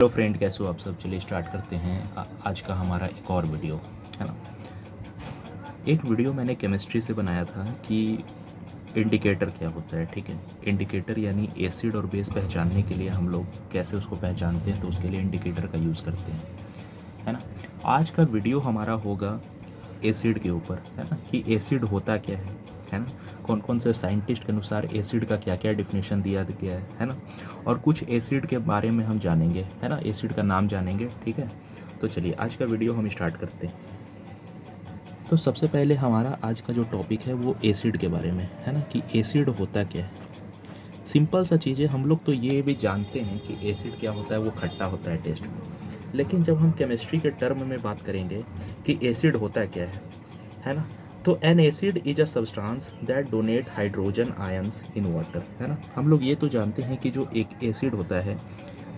Hello friend, कैसे हो आप सब। चलिए स्टार्ट करते हैं आज का हमारा एक और वीडियो, है ना। एक वीडियो मैंने केमिस्ट्री से बनाया था कि इंडिकेटर क्या होता है। ठीक है, इंडिकेटर यानी एसिड और बेस पहचानने के लिए हम लोग कैसे उसको पहचानते हैं, तो उसके लिए इंडिकेटर का यूज़ करते हैं, है ना। आज का वीडियो हमारा होगा एसिड के ऊपर, है ना, कि एसिड होता क्या है ना। कौन कौन से साइंटिस्ट के अनुसार एसिड का क्या क्या डिफिनेशन दिया गया है ना। और कुछ एसिड के बारे में हम जानेंगे, है ना, एसिड का नाम जानेंगे। ठीक है, तो चलिए आज का वीडियो हम स्टार्ट करते हैं। तो सबसे पहले हमारा आज का जो टॉपिक है वो एसिड के बारे में है ना, कि एसिड होता क्या है। सिंपल सा चीज़ है, हम लोग तो ये भी जानते हैं कि एसिड क्या होता है, वो खट्टा होता है टेस्ट में। लेकिन जब हम केमिस्ट्री के टर्म में बात करेंगे कि एसिड होता क्या है ना, तो N acid is a substance that donate hydrogen ions in water, है ना। हम लोग ये तो जानते हैं कि जो एक एसिड होता है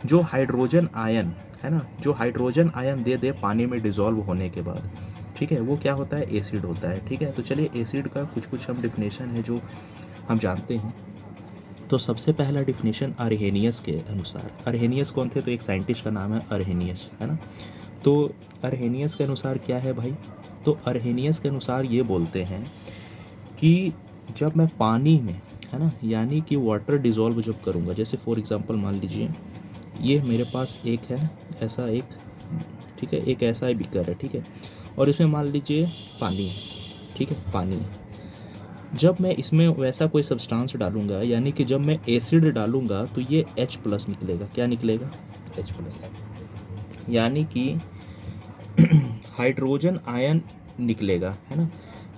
जो हाइड्रोजन आयन, है ना, जो हाइड्रोजन आयन दे दे पानी में डिज़ोल्व होने के बाद, ठीक है, वो क्या होता है, एसिड होता है। ठीक है, तो चलिए एसिड का कुछ कुछ हम डिफिनेशन है जो हम जानते हैं। तो सबसे पहला डिफिनेशन अर्हेनियस के अनुसार, अर्हेनियस कौन थे, तो एक साइंटिस्ट का नाम है अर्हेनियस, है ना। तो अर्हेनियस के अनुसार क्या है भाई, तो अर्हेनियस के अनुसार ये बोलते हैं कि जब मैं पानी में, है ना, यानी कि वाटर डिज़ोल्व जब करूँगा, जैसे फॉर एग्जांपल मान लीजिए ये मेरे पास एक है ऐसा एक, ठीक है, एक ऐसा ही बीकर है, ठीक है, और इसमें मान लीजिए पानी है, ठीक है, पानी है। जब मैं इसमें वैसा कोई सब्सटेंस डालूंगा, यानी कि जब मैं एसिड डालूंगा, तो ये H+ निकलेगा। क्या निकलेगा, H+, यानी कि हाइड्रोजन आयन निकलेगा, है ना।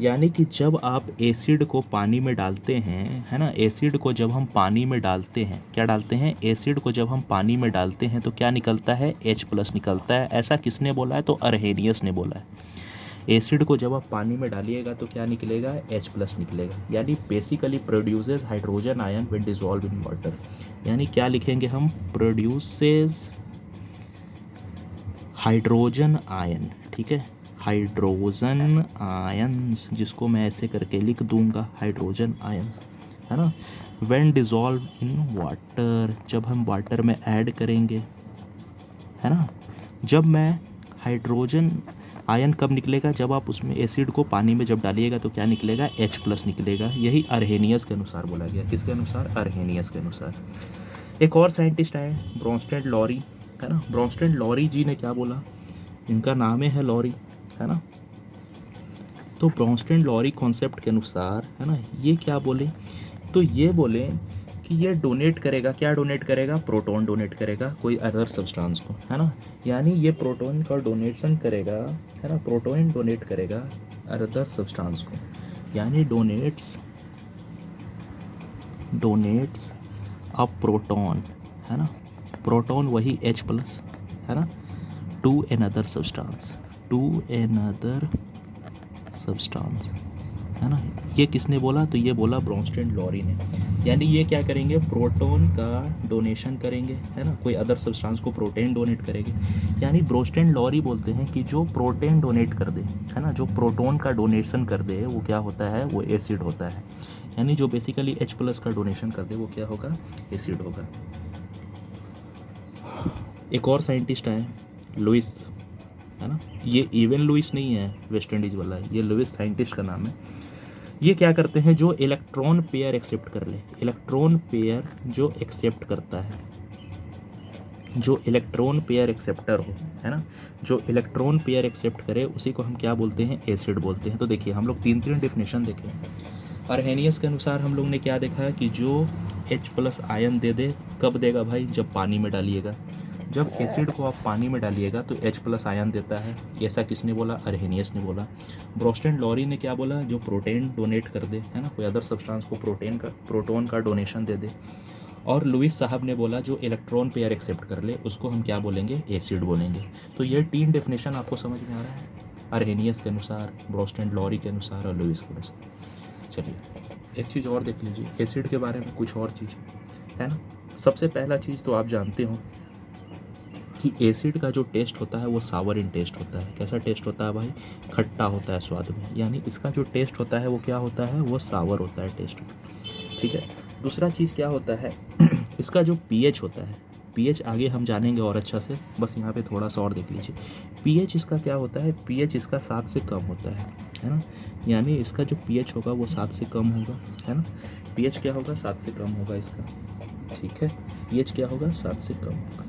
यानी कि जब आप एसिड को पानी में डालते हैं, है ना, एसिड को जब हम पानी में डालते हैं, क्या डालते हैं, एसिड को जब हम पानी में डालते हैं तो क्या निकलता है, H+ निकलता है। ऐसा किसने बोला है, तो अर्हेनियस ने बोला है। एसिड को जब आप पानी में डालिएगा तो क्या निकलेगा, H+ निकलेगा। यानी basically produces hydrogen ion when dissolve in water. यानी क्या लिखेंगे हम, प्रोड्यूसेस हाइड्रोजन आयन, ठीक है, हाइड्रोजन आयंस, जिसको मैं ऐसे करके लिख दूंगा, हाइड्रोजन आयंस, है ना, व्हेन डिसॉल्व इन वाटर, जब हम वाटर में ऐड करेंगे, है ना। जब मैं हाइड्रोजन आयन कब निकलेगा, जब आप उसमें एसिड को पानी में जब डालिएगा तो क्या निकलेगा, H+ निकलेगा। यही अर्हेनियस के अनुसार बोला गया। किसके अनुसार, अर्हेनियस के अनुसार। एक और साइंटिस्ट आए, ब्रोंस्टेड लॉरी, है ना। ब्रोंस्टेड लॉरी जी ने क्या बोला, इनका नाम है लॉरी, है ना। तो ब्रोंस्टेड लॉरी कॉन्सेप्ट के अनुसार, है ना, ये क्या बोले, तो ये बोले कि ये डोनेट करेगा, क्या डोनेट करेगा, प्रोटॉन डोनेट करेगा कोई अदर सब्सटेंस को, है ना। यानी ये प्रोटॉन का डोनेशन करेगा, है ना, प्रोटॉन डोनेट करेगा अदर सब्सटेंस को, यानी डोनेट्स अ प्रोटॉन, है ना। प्रोटॉन वही H+, है ना, टू एन अदर सब्सटेंस, है ना। ये किसने बोला, तो ये बोला ब्रोंस्टेड लॉरी ने। यानी ये क्या करेंगे, प्रोटॉन का डोनेशन करेंगे, है ना, कोई अदर सब्सटेंस को प्रोटीन डोनेट करेंगे। यानी ब्रोंस्टेड लॉरी बोलते हैं कि जो प्रोटीन डोनेट कर दे, है ना, जो प्रोटॉन का डोनेशन कर दे, वो क्या होता है, वो एसिड होता है। यानी जो बेसिकली H+ का डोनेशन कर दे वो क्या होगा, एसिड होगा। एक और साइंटिस्ट आए, लुइस, है ना। ये इवन लुइस नहीं है, वेस्ट इंडीज़ वाला है, ये लुइस साइंटिस्ट का नाम है। ये क्या करते हैं, जो इलेक्ट्रॉन पेयर एक्सेप्ट कर ले, इलेक्ट्रॉन पेयर जो एक्सेप्ट करता है, जो इलेक्ट्रॉन पेयर एक्सेप्टर हो, है ना, जो इलेक्ट्रॉन पेयर एक्सेप्ट करे उसी को हम क्या बोलते हैं, एसिड बोलते हैं। तो देखिए हम लोग तीन डिफिनेशन देखें। अर्हेनियस के अनुसार हम लोग ने क्या देखा कि जो H+ आयन दे दे, कब देगा भाई, जब पानी में डालिएगा। जब एसिड को आप पानी में डालिएगा तो H+ आयन देता है। ऐसा किसने बोला, अर्हेनियस ने बोला। ब्रोंस्टेड लॉरी ने क्या बोला, जो प्रोटीन डोनेट कर दे, है ना, कोई अदर सब्सटेंस को प्रोटॉन का डोनेशन दे दे। और लुइस साहब ने बोला जो इलेक्ट्रॉन पेयर एक्सेप्ट कर ले उसको हम क्या बोलेंगे, एसिड बोलेंगे। तो ये तीन डेफिनेशन आपको समझ में आ रहा है, अर्हेनियस के अनुसार, ब्रोंस्टेड लॉरी के अनुसार और लुइस के अनुसार। चलिए एक चीज़ और देख लीजिए एसिड के बारे में, कुछ और चीज़, है ना। सबसे पहला चीज़ तो आप जानते हो कि एसिड का जो टेस्ट होता है वो सावर इन टेस्ट होता है। कैसा टेस्ट होता है भाई, खट्टा होता है स्वाद में। यानी इसका जो टेस्ट होता है वो क्या होता है, वो सावर होता है टेस्ट में, ठीक है। दूसरा चीज़ क्या होता है इसका जो pH होता है, पीएच आगे हम जानेंगे और अच्छा से, बस यहाँ पे थोड़ा सा और देख लीजिए। पीएच इसका क्या होता है, पीएच इसका 7 से कम होता है ना, यानी इसका जो पीएच होगा वो 7 से कम होगा, है ना। पीएच क्या होगा, 7 से कम होगा इसका, ठीक है। पीएच क्या होगा, 7 से कम होगा।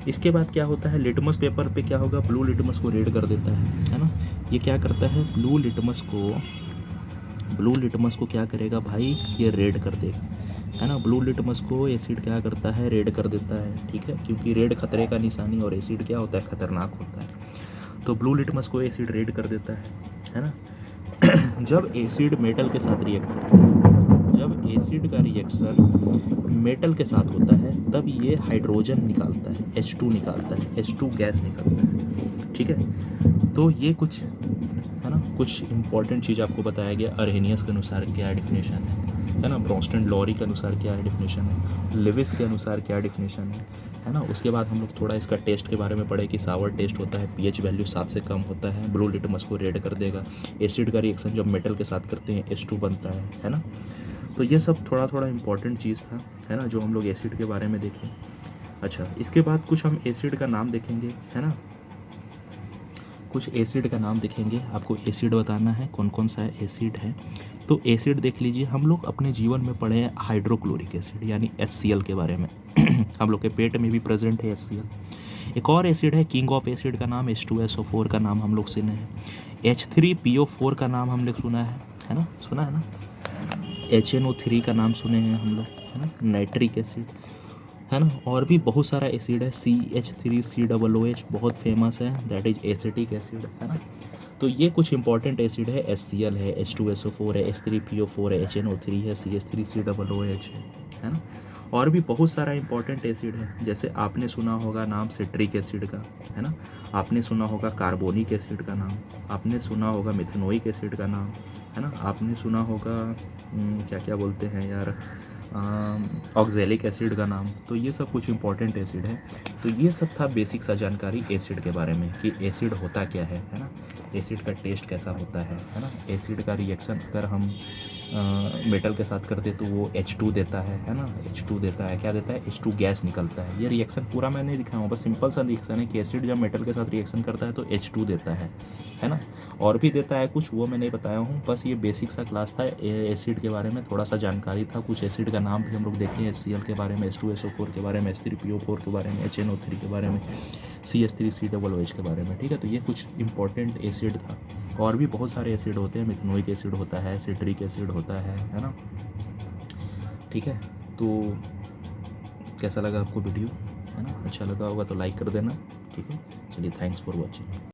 इसके बाद क्या होता है, लिटमस पेपर पे क्या होगा, ब्लू लिटमस को रेड कर देता है ना। ये क्या करता है, ब्लू लिटमस को क्या करेगा भाई, ये रेड कर देगा, है ना। ब्लू लिटमस को एसिड क्या करता है, रेड कर देता है, ठीक है, क्योंकि रेड खतरे का निशानी और एसिड क्या होता है, खतरनाक होता है। तो ब्लू लिटमस को एसिड रेड कर देता है ना। जब एसिड मेटल के साथ रिएक्ट करता है, जब एसिड का रिएक्शन मेटल के साथ होता है, तब ये हाइड्रोजन निकालता है, H2 निकालता है, H2 गैस निकालता है, ठीक है। तो ये कुछ है ना, कुछ इंपॉर्टेंट चीज़ आपको बताया गया। अर्हेनियस के अनुसार क्या डिफिनेशन है ना, ब्रोंस्टन लॉरी के अनुसार क्या डिफिनेशन है, लेविस के अनुसार क्या डिफिनेशन है ना। उसके बाद हम लोग थोड़ा इसका टेस्ट के बारे में पढ़े कि सावर टेस्ट होता है, पीएच वैल्यू 7 से कम होता है, ब्लू लिटमस को रेड कर देगा, एसिड का रिएक्शन जब मेटल के साथ करते हैं H2 बनता है ना। तो ये सब थोड़ा थोड़ा इंपॉर्टेंट चीज़ था, है ना, जो हम लोग एसिड के बारे में देखें। अच्छा, इसके बाद कुछ हम एसिड का नाम देखेंगे, है ना, कुछ एसिड का नाम देखेंगे। आपको एसिड बताना है कौन कौन सा एसिड है। तो एसिड देख लीजिए, हम लोग अपने जीवन में पढ़े हैं हाइड्रोक्लोरिक एसिड यानी HCl के बारे में। हम लोग के पेट में भी प्रेजेंट है HCl। एक और एसिड है किंग ऑफ एसिड का नाम H2SO4 का नाम हम लोग सुने हैं। H3PO4 का नाम हम लोग सुना है ना, सुना है ना। HNO3 का नाम सुने हैं हम लोग, है ना, नाइट्रिक एसिड, है ना। और भी बहुत सारा एसिड है, CH3COOH बहुत फेमस है, दैट इज एसिटिक एसिड, है ना। तो ये कुछ इंपॉर्टेंट एसिड है, HCl है, H2SO4 है, H3PO4 है, HNO3 है, CH3COOH है ना। और भी बहुत सारा इंपॉर्टेंट एसिड है, जैसे आपने सुना होगा नाम सिट्रिक एसिड का, है ना। आपने सुना होगा कार्बोनिक एसिड का नाम, आपने सुना होगा मिथेनोइक एसिड का नाम, है ना। आपने सुना होगा क्या क्या बोलते हैं यार, ऑक्जेलिक एसिड का नाम। तो ये सब कुछ इंपॉर्टेंट एसिड है। तो ये सब था बेसिक सा जानकारी एसिड के बारे में कि एसिड होता क्या है ना, एसिड का टेस्ट कैसा होता है ना। एसिड का रिएक्शन अगर हम मेटल के साथ करते तो वो H2 देता है ना, H2 देता है, क्या देता है, H2 गैस निकलता है। ये रिएक्शन पूरा मैं नहीं दिखाऊँ, बस सिंपल सा रिएक्शन है कि एसिड जब मेटल के साथ रिएक्शन करता है तो H2 देता है ना। और भी देता है कुछ, वो मैं नहीं बताया हूँ, बस ये बेसिक सा क्लास था एसिड के बारे में, थोड़ा सा जानकारी था। कुछ एसिड का नाम भी हम लोग देखें, HCl के बारे में, H2SO4 के बारे में, H3PO4 के बारे में, HNO3 के बारे में, CH3COOH के बारे में, ठीक है। तो ये कुछ इंपॉर्टेंट एसिड था। और भी बहुत सारे एसिड होते हैं, मिथेनोइक एसिड होता है, सिट्रिक एसिड होता है ना, ठीक है। तो कैसा लगा आपको वीडियो, है ना, अच्छा लगा होगा तो लाइक कर देना, ठीक है। चलिए, थैंक्स फॉर वॉचिंग।